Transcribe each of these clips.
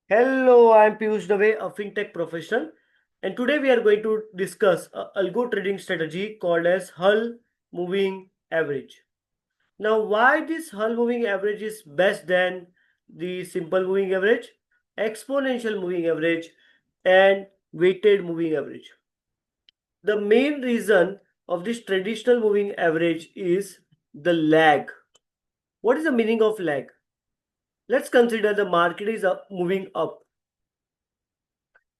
Hello, I'm Piyush Dave, a fintech professional, and today we are going to discuss a algo trading strategy called as Hull Moving Average. Now, why this Hull Moving Average is best than the simple moving average, exponential moving average, and weighted moving average? The main reason of this traditional moving average is the lag. What is the meaning of lag? Let's consider the market is moving up,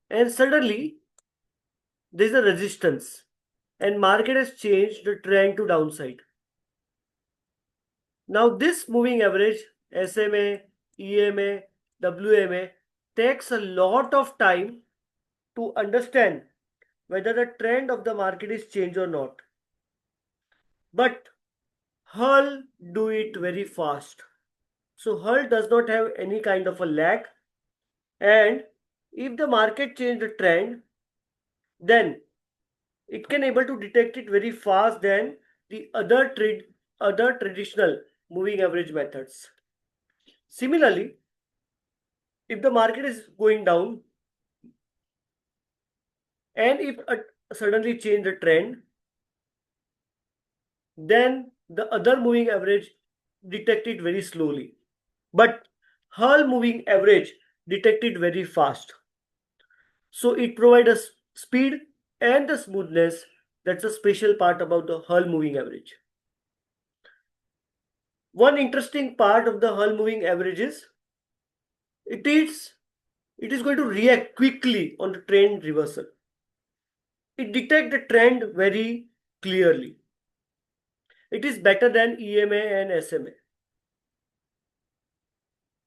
and suddenly there is a resistance and market has changed the trend to downside. Now this moving average SMA, EMA, WMA takes a lot of time to understand whether the trend of the market is changed or not. But Hull do it very fast. So Hull does not have any kind of a lag, and if the market change the trend, then it can able to detect it very fast than the other traditional moving average methods. Similarly, if the market is going down and if suddenly change the trend, then the other moving average detect it very slowly. But Hull moving average detect it very fast. So it provides us speed and the smoothness. That's a special part about the Hull moving average. One interesting part of the Hull moving average is it is it is going to react quickly on the trend reversal. It detects the trend very clearly. It is better than EMA and SMA.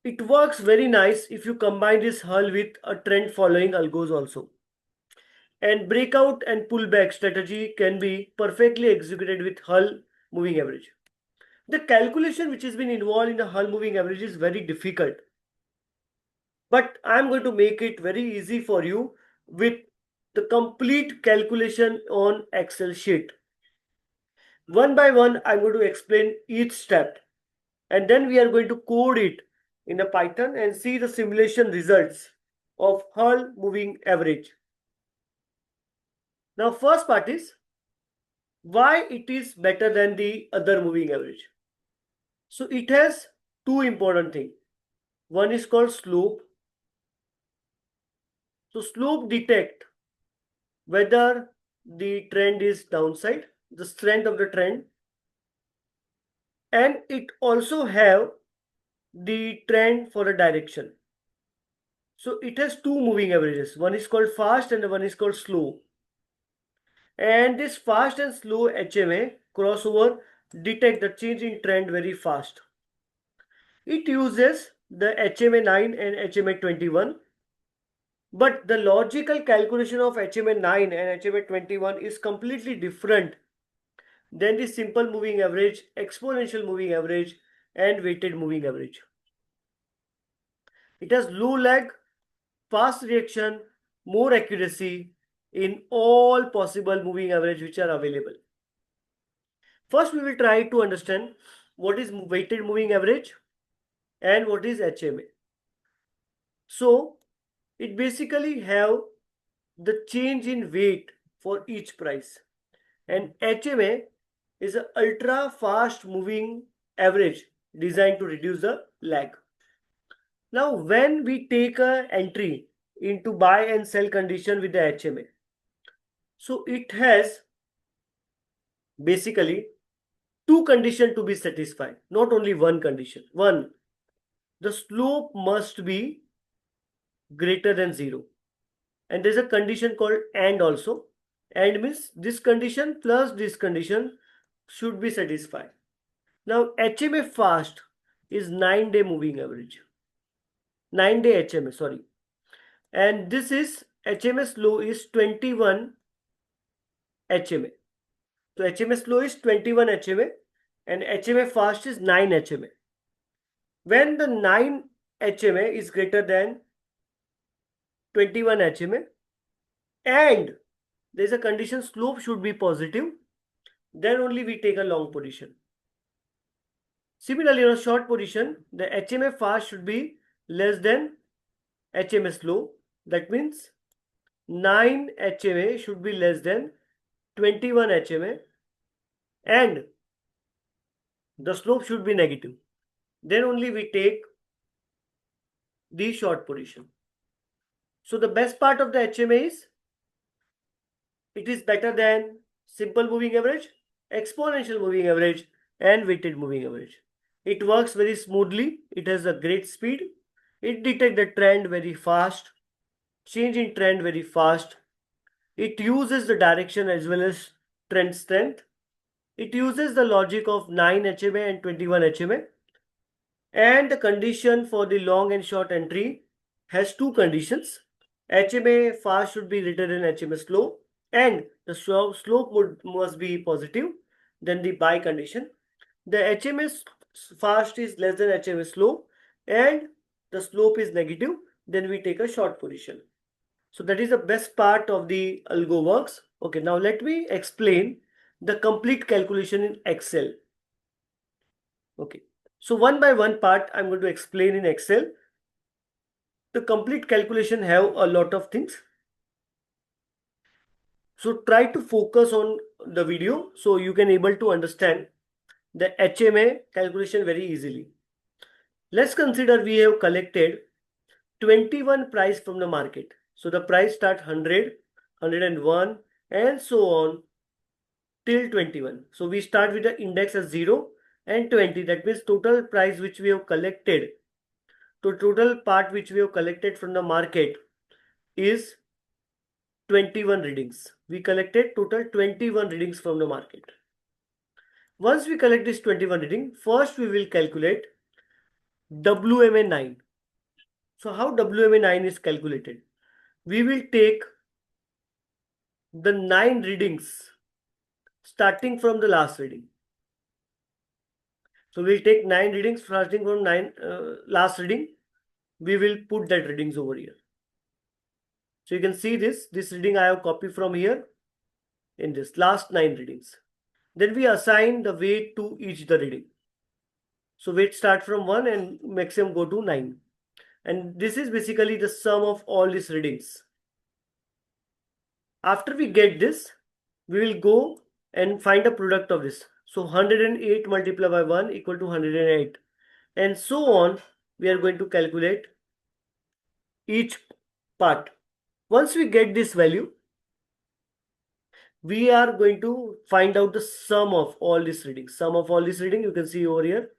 It works very nice if you combine this Hull with a trend following algos also. And breakout and pullback strategy can be perfectly executed with Hull moving average. The calculation which has been involved in the Hull moving average is very difficult. But I'm going to make it very easy for you with the complete calculation on Excel sheet. One by one, I'm going to explain each step, and then we are going to code it in a Python and see the simulation results of Hull moving average. Now, first part is why it is better than the other moving average. So it has two important things. One is called slope. So slope detect whether the trend is downside, the strength of the trend, and it also have the trend for the direction. So it has two moving averages. One is called fast and one is called slow. And this fast and slow HMA crossover detect the change in trend very fast. It uses the HMA 9 and HMA 21. But the logical calculation of HMA 9 and HMA 21 is completely different than the simple moving average, exponential moving average, and weighted moving average. It has low lag, fast reaction, more accuracy in all possible moving average which are available. First, we will try to understand what is weighted moving average and what is HMA. So, it basically have the change in weight for each price, and HMA is an ultra fast moving average designed to reduce the lag. Now, when we take a entry into buy and sell condition with the HMA, so it has basically two conditions to be satisfied, not only one condition. One, the slope must be greater than 0. And there's a condition called AND also. AND means this condition plus this condition should be satisfied. Now, HMA fast is 9-day moving average. 9-day HMA, sorry. And this is HMA slow is 21 HMA. So HMA slow is 21 HMA and HMA fast is 9 HMA. When the 9 HMA is greater than 21 HMA and there is a condition slope should be positive, then only we take a long position. Similarly, in a short position, the HMA fast should be less than HMA slope. That means 9 HMA should be less than 21 HMA and the slope should be negative. Then only we take the short position. So the best part of the HMA is it is better than simple moving average, exponential moving average, and weighted moving average. It works very smoothly. It has a great speed. It detects the trend very fast, change in trend very fast. It uses the direction as well as trend strength. It uses the logic of 9 HMA and 21 HMA. And the condition for the long and short entry has two conditions. HMA fast should be greater than HMA slow, and the slope must be positive. Then the buy condition. The HMA fast is less than HMA slow and the slope is negative. Then we take a short position. So that is the best part of the algo works. Okay, now let me explain the complete calculation in Excel. Okay, so one by one part I'm going to explain in Excel. The complete calculation have a lot of things. So try to focus on the video so you can able to understand the HMA calculation very easily. Let's consider we have collected 21 price from the market. So the price start 100, 101 and so on till 21. So we start with the index as 0 and 20. That means total price which we have collected. So total part which we have collected from the market is 21 readings. We collected total 21 readings from the market. Once we collect this 21 reading, first we will calculate WMA 9. So how WMA 9 is calculated? We will take the 9 readings starting from the last reading. So we'll take 9 readings starting from last reading. We will put that readings over here. So you can see this reading I have copied from here in this last 9 readings. Then we assign the weight to each the reading. So weight start from 1 and maximum go to 9. And this is basically the sum of all these readings. After we get this, we will go and find a product of this. So 108 multiplied by 1 equal to 108. And so on, we are going to calculate each part. Once we get this value, we are going to find out the sum of all these readings. Sum of all these readings you can see over here.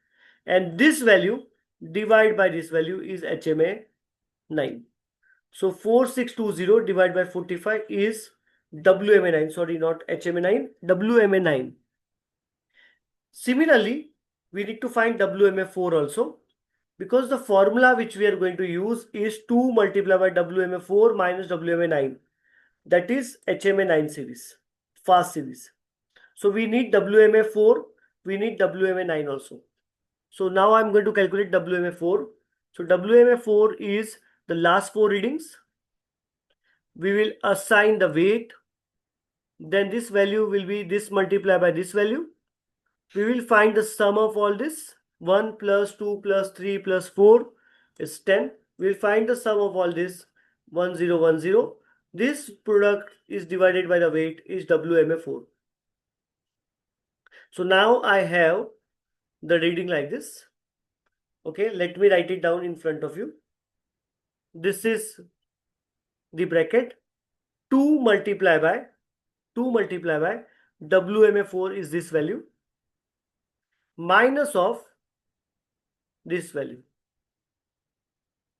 And this value divided by this value is HMA 9. So 4620 divided by 45 is WMA 9. Sorry, not HMA 9, WMA 9. Similarly, we need to find WMA 4 also, because the formula which we are going to use is 2 multiplied by WMA 4 minus WMA 9. That is HMA 9 series, fast series. So we need WMA 4, we need WMA 9 also. So now I'm going to calculate WMA 4. So WMA 4 is the last 4 readings. We will assign the weight. Then this value will be this multiplied by this value. We will find the sum of all this. 1 plus 2 plus 3 plus 4 is 10. We will find the sum of all this. 1010. This product is divided by the weight is WMA 4. So now I have the reading like this. Okay, let me write it down in front of you. This is the bracket. 2 multiplied by WMA 4 is this value minus of this value.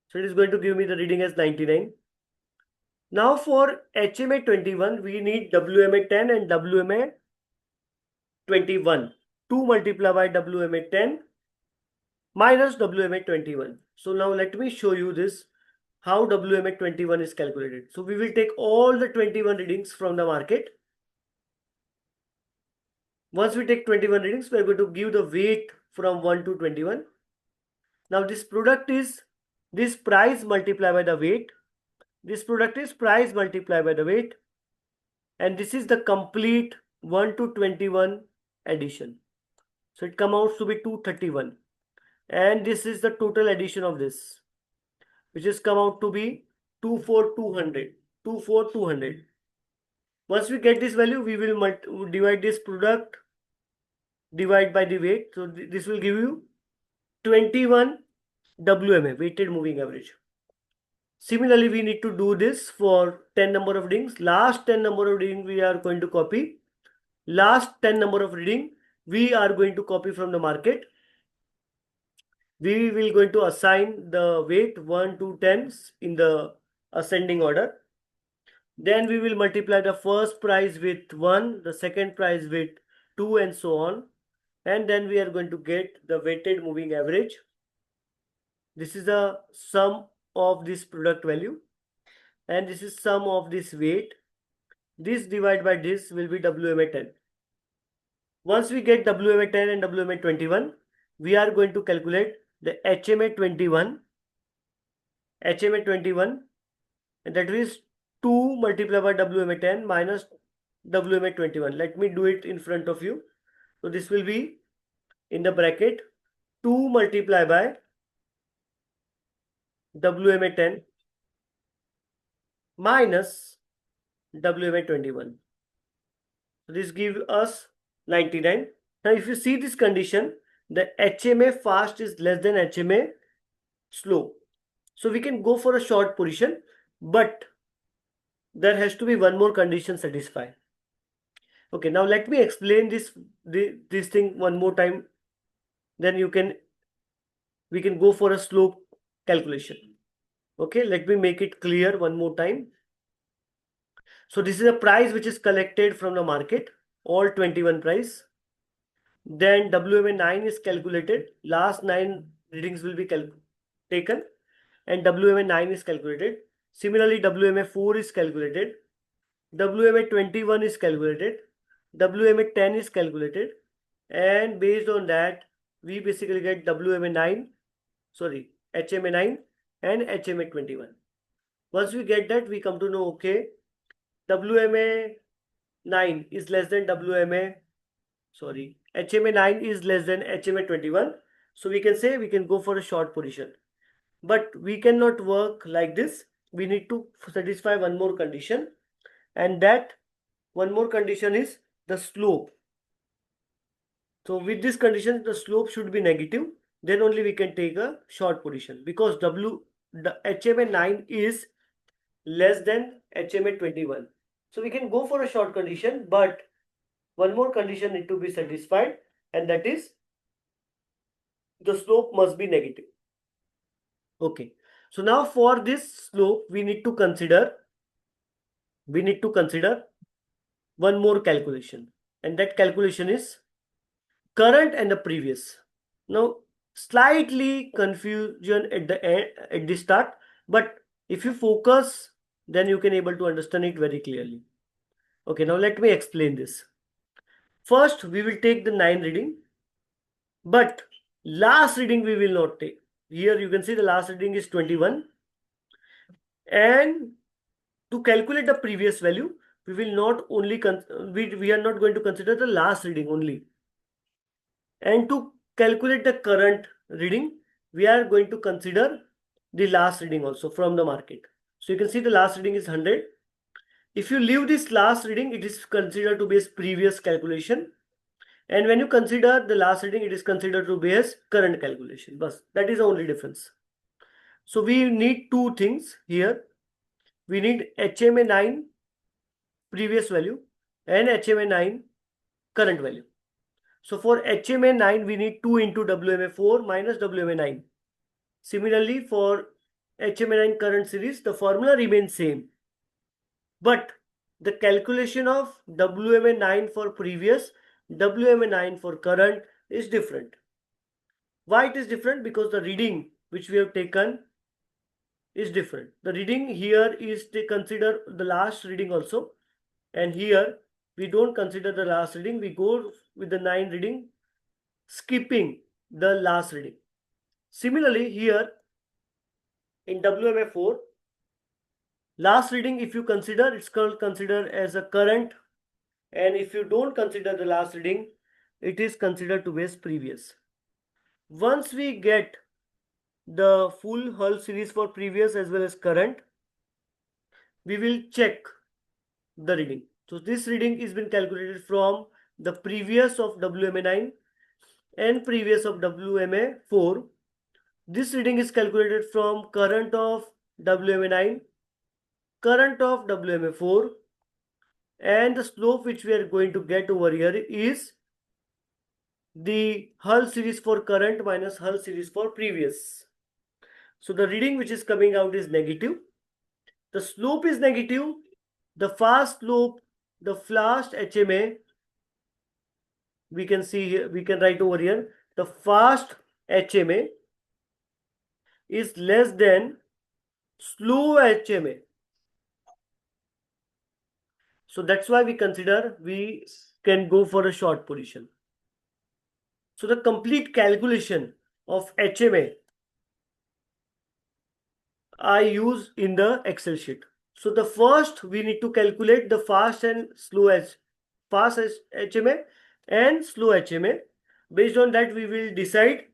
So it is going to give me the reading as 99. Now for HMA 21, we need WMA 10 and WMA 21. 2 multiplied by WMA 10 minus WMA 21. So now let me show you this, how WMA 21 is calculated. So we will take all the 21 readings from the market. Once we take 21 readings, we are going to give the weight from 1 to 21. Now this product is this price multiplied by the weight. This product is price multiplied by the weight. And this is the complete 1 to 21 addition. So it comes out to be 231. And this is the total addition of this, which is come out to be 24200. 24200. Once we get this value, we will divide this product divide by the weight. So this will give you 21 WMA, weighted moving average. Similarly, we need to do this for 10 number of readings. Last 10 number of reading we are going to copy. Last 10 number of reading we are going to copy from the market. We will going to assign the weight 1 to 10s in the ascending order. Then we will multiply the first price with 1, the second price with 2, and so on. And then we are going to get the weighted moving average. This is the sum of this product value, and this is sum of this weight. This divided by this will be WMA 10. Once we get WMA 10 and WMA 21, we are going to calculate the HMA 21. HMA 21, and that is 2 multiplied by WMA 10 minus WMA 21. Let me do it in front of you. So this will be in the bracket 2 multiplied by WMA 10 minus WMA 21. So this gives us 99. Now if you see this condition, the HMA fast is less than HMA slow. So we can go for a short position, but there has to be one more condition satisfied. Okay, now let me explain this thing one more time. Then we can go for a slope calculation. Okay, let me make it clear one more time. So this is a price which is collected from the market, all 21 price. Then WMA 9 is calculated. Last 9 readings will be taken, and WMA 9 is calculated. Similarly, WMA 4 is calculated. WMA 21 is calculated. WMA 10 is calculated. And based on that, we basically get HMA 9 and HMA 21. Once we get that, we come to know, okay, HMA 9 is less than HMA 9 is less than HMA 21. So we can say we can go for a short position. But we cannot work like this. We need to satisfy one more condition. And that one more condition is the slope. So with this condition, the slope should be negative. Then only we can take a short position, because the HMA 9 is less than HMA 21. So we can go for a short condition, but one more condition need to be satisfied, and that is the slope must be negative. Okay. So now for this slope, we need to consider one more calculation, and that calculation is current and the previous. Now slightly confusion at the end, at the start, but if you focus, then you can able to understand it very clearly. Okay, now let me explain this. First, we will take the 9 reading, but last reading we will not take. Here you can see the last reading is 21, and to calculate the previous value, we will not only we are not going to consider the last reading only. And to calculate the current reading, we are going to consider the last reading also from the market. So you can see the last reading is 100. If you leave this last reading, it is considered to be as previous calculation. And when you consider the last reading, it is considered to be as current calculation. But that is the only difference. So we need two things here. We need HMA 9 previous value and HMA 9 current value. So for HMA 9, we need 2 into WMA 4 minus WMA 9. Similarly, for HMA 9 current series, the formula remains same. But the calculation of WMA 9 for previous, WMA 9 for current is different. Why it is different? Because the reading which we have taken is different. The reading here is to consider the last reading also, and here we don't consider the last reading. We go with the 9 reading, skipping the last reading. Similarly, here in WMA 4, last reading, if you consider, it's called considered as a current, and if you don't consider the last reading, it is considered to be as previous. Once we get the full Hull series for previous as well as current, we will check the reading. So this reading is been calculated from the previous of WMA 9 and previous of WMA 4. This reading is calculated from current of WMA 9, current of WMA 4, and the slope which we are going to get over here is the Hull series for current minus Hull series for previous. So the reading which is coming out is negative. The slope is negative. The fast slope, the fast HMA, we can see here, we can write over here, the fast HMA is less than slow HMA. So that's why we consider we can go for a short position. So the complete calculation of HMA I use in the Excel sheet. So the first we need to calculate the fast and slow fast HMA and slow HMA. Based on that we will decide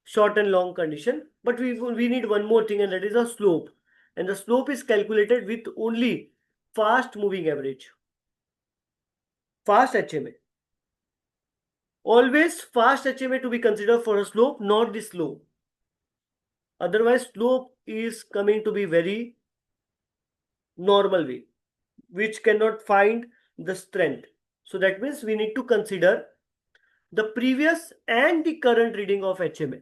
short and long condition. But we need one more thing, and that is a slope. And the slope is calculated with only fast moving average. Fast HMA. Always fast HMA to be considered for a slope, not the slope. Otherwise, slope is coming to be very normal way, which cannot find the strength. So that means we need to consider the previous and the current reading of HMA.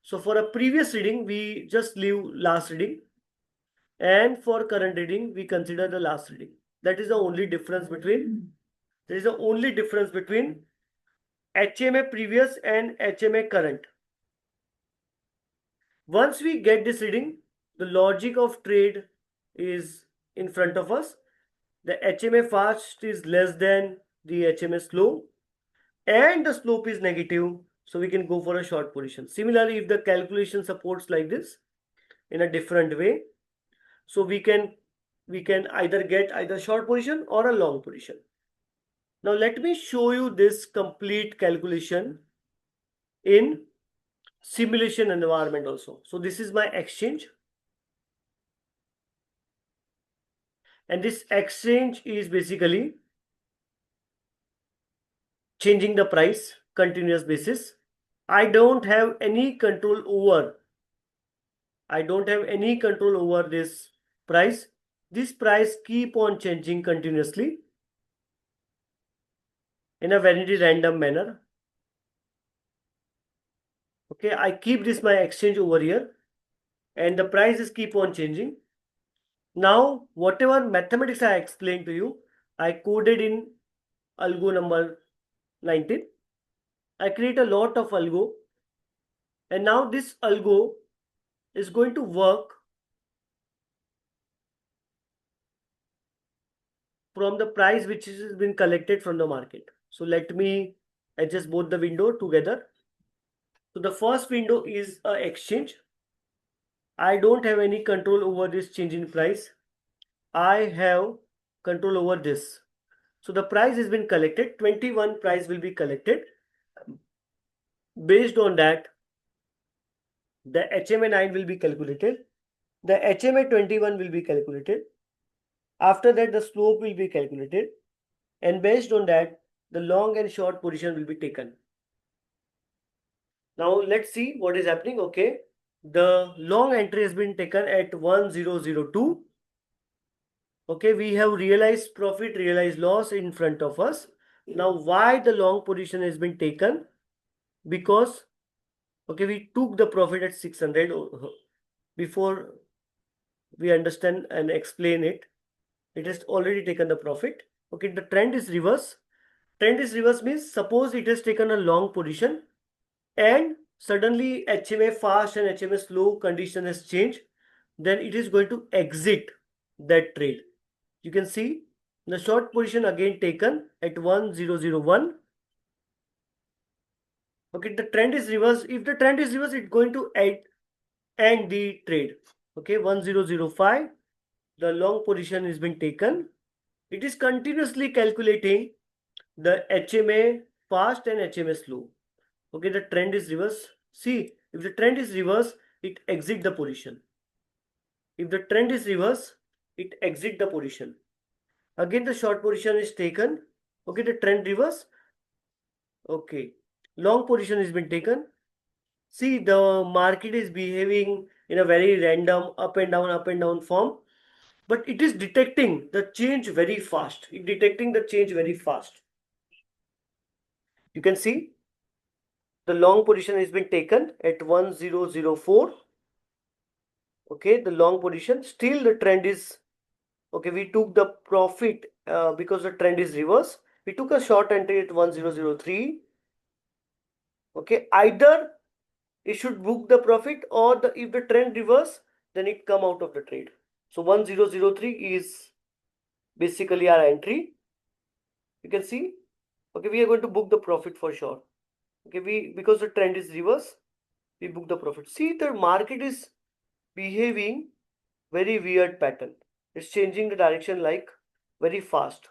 So for a previous reading, we just leave last reading. And for current reading, we consider the last reading. That is the only difference between, HMA previous and HMA current. Once we get this reading, the logic of trade is in front of us. The HMA fast is less than the HMA slow, and the slope is negative, so we can go for a short position. Similarly, if the calculation supports like this in a different way, so we can either get either short position or a long position. Now let me show you this complete calculation in simulation environment also. So this is my exchange, and this exchange is basically changing the price continuous basis. I don't have any control over this price. This price keep on changing continuously in a very random manner. Okay, I keep this my exchange over here, and the prices keep on changing. Now, whatever mathematics I explained to you, I coded in algo number 19. I create a lot of algo, and now this algo is going to work from the price which has been collected from the market. So let me adjust both the window together. So the first window is a exchange. I don't have any control over this change in price. I have control over this. So the price has been collected. 21 price will be collected. Based on that, the HMA 9 will be calculated. The HMA 21 will be calculated. After that, the slope will be calculated. And based on that, the long and short position will be taken. Now let's see what is happening. Okay, the long entry has been taken at 1002. Okay, we have realized profit, realized loss in front of us. Now why the long position has been taken? Because okay, we took the profit at 600. Before we understand and explain it, it has already taken the profit. Okay, the trend is reverse. Trend is reverse means suppose it has taken a long position and suddenly HMA fast and HMA slow condition has changed, then it is going to exit that trade. You can see the short position again taken at 1001. Okay, the trend is reverse. If the trend is reverse, it's going to end the trade. Okay, 1005, the long position is being taken. It is continuously calculating the HMA fast and HMA slow. Okay, the trend is reverse. See, if the trend is reverse, it exit the position. If the trend is reverse, it exit the position. Again, the short position is taken. Okay, the trend reverse. Okay, long position has been taken. See, the market is behaving in a very random up and down form, but it is detecting the change very fast. It detecting the change very fast. You can see the long position has been taken at 1004. Okay, the long position. Still the trend is okay. We took the profit because the trend is reverse. We took a short entry at 1003. Okay, either it should book the profit, or if the trend reverse, then it come out of the trade. So 1003 is basically our entry. You can see. Okay, we are going to book the profit for sure. Okay, because the trend is reverse, we book the profit. See, the market is behaving very weird pattern. It's changing the direction like very fast,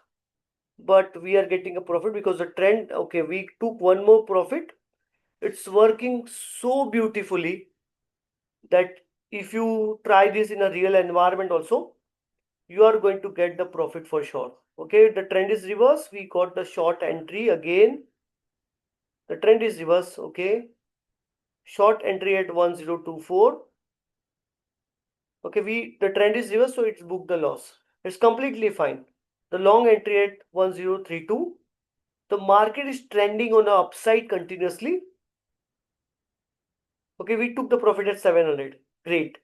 but we are getting a profit because the trend. Okay, we took one more profit. It's working so beautifully that if you try this in a real environment also, you are going to get the profit for sure. Okay, the trend is reverse. We got the short entry again. The trend is reverse. Okay, short entry at 1024. Okay, the trend is reverse, so it's booked the loss. It's completely fine. The long entry at 1032. The market is trending on the upside continuously. Okay, we took the profit at 700. Great.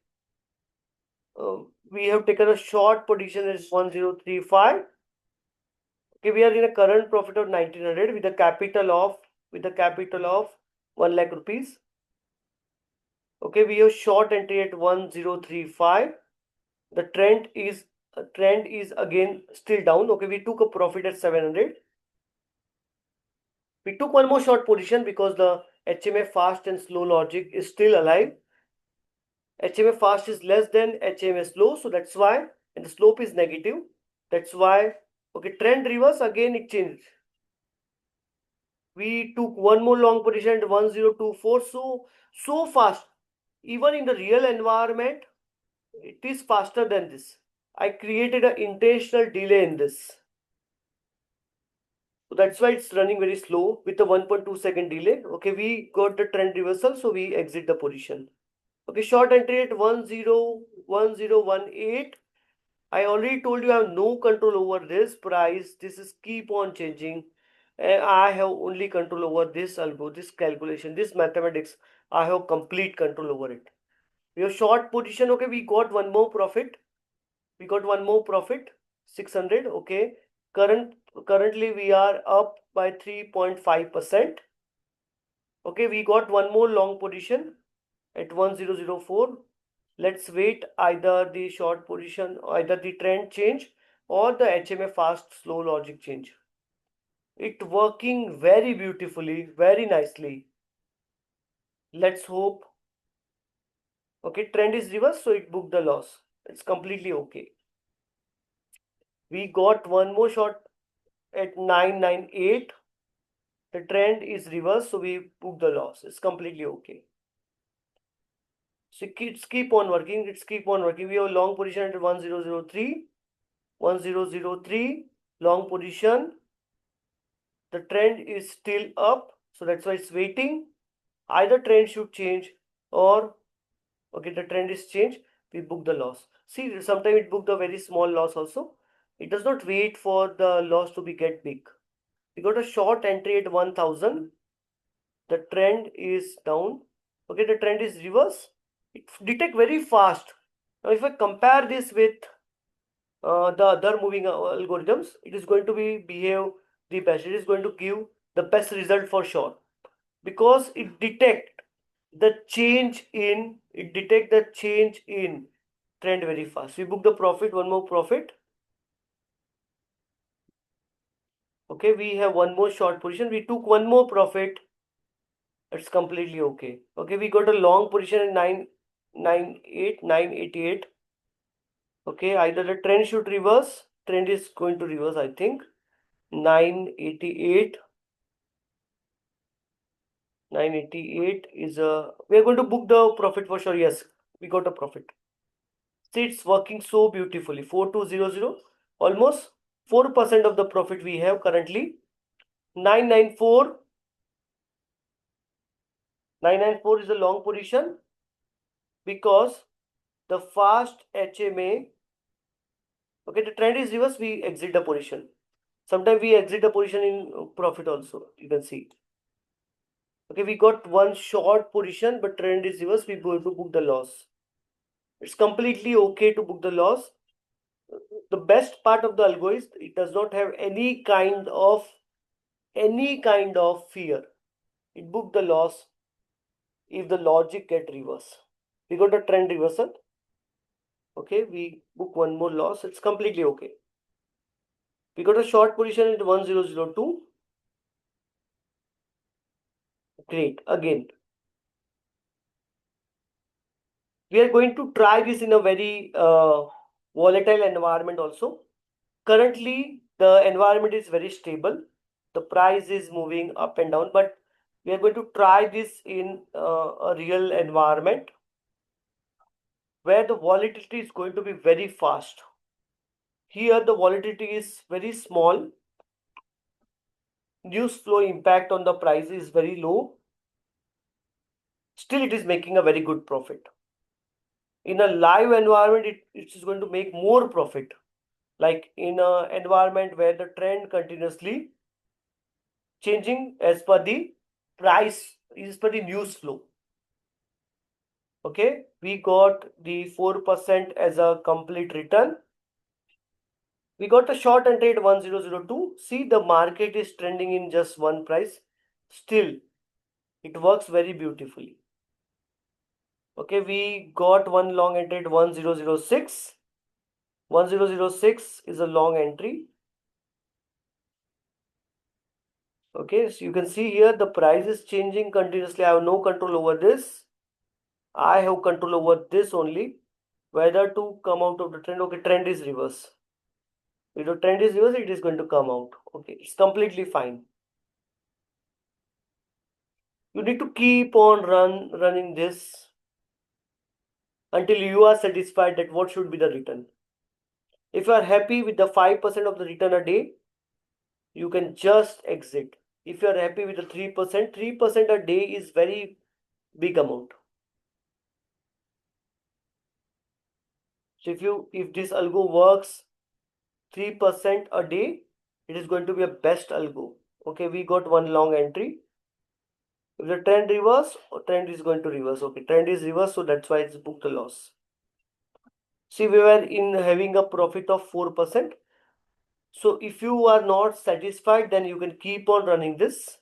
We have taken a short position at 1035. Okay, we are in a current profit of 1900 with a capital of 1 lakh rupees. Okay, we have short entry at 1035. The trend is again still down. Okay, we took a profit at 700. We took one more short position because the HMA fast and slow logic is still alive. HMA fast is less than HMA slow, so that's why, and the slope is negative. That's why. Okay, trend reverse, again it changed. We took one more long position at 1024. So fast. Even in the real environment, it is faster than this. I created an intentional delay in this. So that's why it's running very slow with a 1.2 second delay. Okay, we got the trend reversal, so we exit the position. Okay, short entry at 101018. I already told you I have no control over this price. This is keep on changing. And I have only control over this algo, this calculation, this mathematics. I have complete control over it. We have short position. Okay, we got one more profit. 600. Okay, currently we are up by 3.5%. Okay, we got one more long position at 1004. Let's wait either the short position, either the trend change or the HMA fast slow logic change. It working very beautifully, very nicely. Let's hope. Okay, trend is reverse, so it booked the loss. It's completely okay. We got one more short at 998. The trend is reverse, so we booked the loss. It's completely okay. So it's keep on working. It's keep on working. We have a long position at 1003. 1003 long position. The trend is still up, so that's why it's waiting. Either trend should change, or okay, the trend is changed. We book the loss. See, sometimes it booked a very small loss also. It does not wait for the loss to be get big. We got a short entry at 1000. The trend is down. Okay, the trend is reverse. It detect very fast. Now, if I compare this with the other moving algorithms, it is going to behave the best. It is going to give the best result for sure, because it detect the change in trend very fast. We book the profit, one more profit. Okay, we have one more short position. We took one more profit. It's completely okay. Okay, we got a long position at 988. Okay, either the trend should reverse. Trend is going to reverse, I think. 988. 988 is a, we are going to book the profit for sure. Yes, we got a profit. See, it's working so beautifully. 4200, almost 4% of the profit we have currently. 994, 994 is a long position because the fast HMA, okay, the trend is reverse, we exit the position. Sometimes we exit the position in profit also, you can see. Okay, we got one short position, but trend is reverse, we go to book the loss. It's completely okay to book the loss. The best part of the algo is it does not have any kind of fear. It book the loss if the logic get reverse. We got a trend reversal. Okay, we book one more loss. It's completely okay. We got a short position at 1002. Great. Again, we are going to try this in a very volatile environment also. Currently, the environment is very stable. The price is moving up and down, but we are going to try this in a real environment where the volatility is going to be very fast. Here, the volatility is very small. News flow impact on the price is very low. Still, it is making a very good profit. In a live environment, it is going to make more profit. Like in an environment where the trend continuously changing as per the price, as per the news flow. Okay, we got the 4% as a complete return. We got a short entry at 1002. See, the market is trending in just one price. Still, it works very beautifully. Okay, we got one long entry at 1006. 1006 is a long entry. Okay, so you can see here the price is changing continuously. I have no control over this. I have control over this only. Whether to come out of the trend. Okay, trend is reverse. If the trend is reverse, it is going to come out. Okay, it's completely fine. You need to keep on running this until you are satisfied that what should be the return. If you are happy with the 5% of the return a day, you can just exit. If you are happy with the 3%, 3% a day is very big amount. So if this algo works 3% a day, it is going to be a best algo. Okay, we got one long entry. If the trend reverse, trend is going to reverse. Okay, trend is reverse, so that's why it's booked a loss. See, we were in having a profit of 4%. So if you are not satisfied, then you can keep on running this.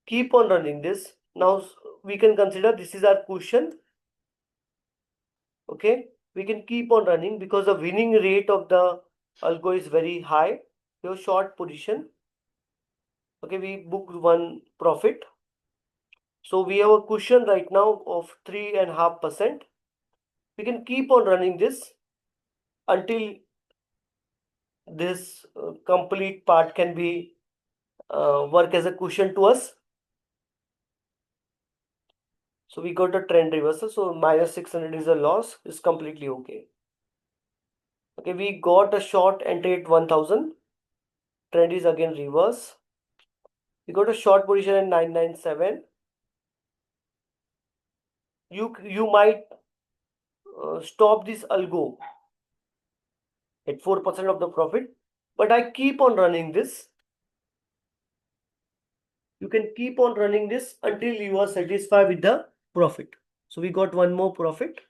Keep on running this. Now we can consider this is our cushion. Okay, we can keep on running because the winning rate of the algo is very high. Your short position. Okay, we booked one profit. So we have a cushion right now of 3.5%. We can keep on running this until this complete part can be work as a cushion to us. So we got a trend reversal. So minus 600 is a loss. It's completely okay. Okay, we got a short entry at 1000. Trend is again reverse. We got a short position at 997. You might stop this algo at 4% of the profit, but I keep on running this. You can keep on running this until you are satisfied with the profit. So we got one more profit.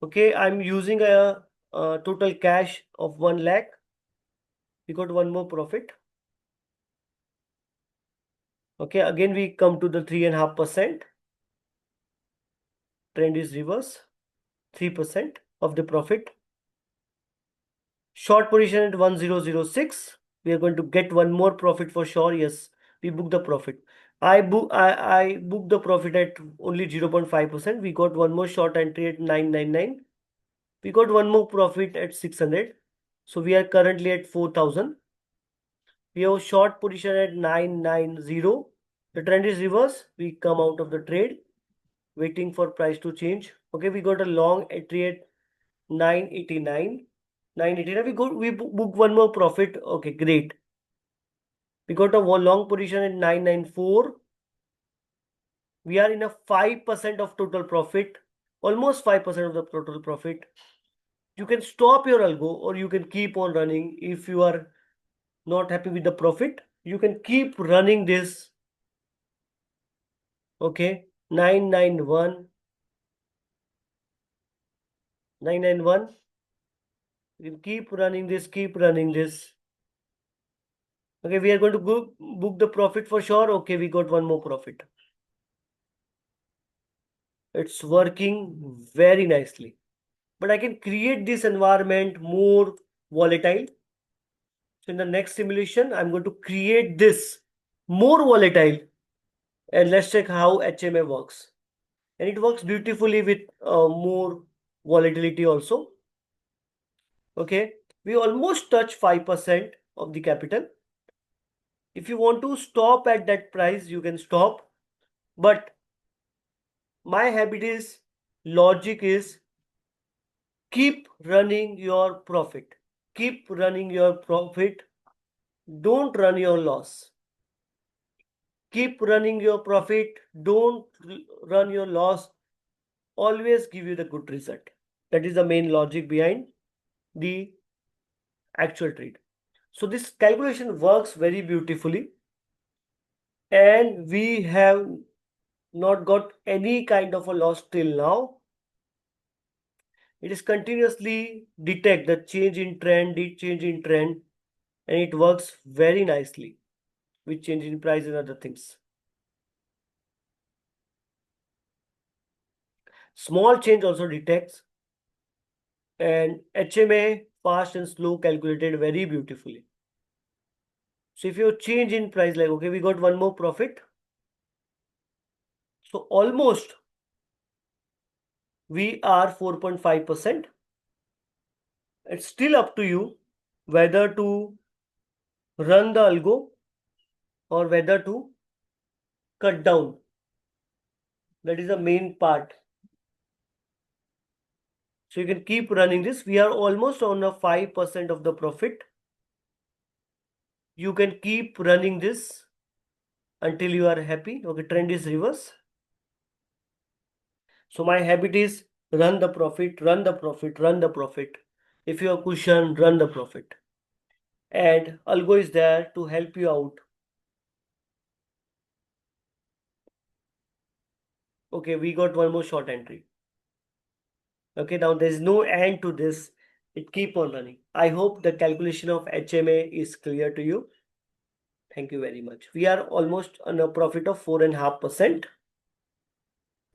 Okay, I'm using a total cash of 1 lakh. We got one more profit. Okay, again we come to the 3.5%. Trend is reverse. 3% of the profit. Short position at 1006. We are going to get one more profit for sure. Yes, we book the profit. I book the profit at only 0.5%. We got one more short entry at 999. We got one more profit at 600. So we are currently at 4000. We have a short position at 990. The trend is reverse. We come out of the trade, waiting for price to change. Okay, we got a long entry at 989. 989. We book one more profit. Okay, great. We got a long position at 994. We are in a 5% of total profit, almost 5% of the total profit. You can stop your algo or you can keep on running. If you are not happy with the profit, you can keep running this. Okay, 991. 991. You can keep running this, keep running this. Okay, we are going to book the profit for sure. Okay, we got one more profit. It's working very nicely. But I can create this environment more volatile. So in the next simulation, I'm going to create this more volatile. And let's check how HMA works. And it works beautifully with more volatility also. Okay, we almost touch 5% of the capital. If you want to stop at that price, you can stop. But my habit is, logic is, keep running your profit. Keep running your profit. Don't run your loss. Keep running your profit. Don't run your loss. Always give you the good result. That is the main logic behind the actual trade. So this calculation works very beautifully. And we have not got any kind of a loss till now. It is continuously detect the change in trend, and it works very nicely with change in price and other things. Small change also detects, and HMA fast and slow calculated very beautifully. So if you change in price, like, okay, we got one more profit. So almost we are 4.5%. It's still up to you whether to run the algo or whether to cut down. That is the main part. So you can keep running this. We are almost on a 5% of the profit. You can keep running this until you are happy. Okay, trend is reverse. So my habit is run the profit, run the profit, run the profit. If you are cushion, run the profit. And algo is there to help you out. Okay, we got one more short entry. Okay, now there's no end to this. It keep on running. I hope the calculation of HMA is clear to you. Thank you very much. We are almost on a profit of 4.5%.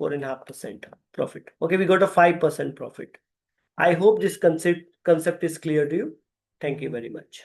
4.5% profit. Okay, we got a 5% profit. I hope this concept is clear to you. Thank you very much.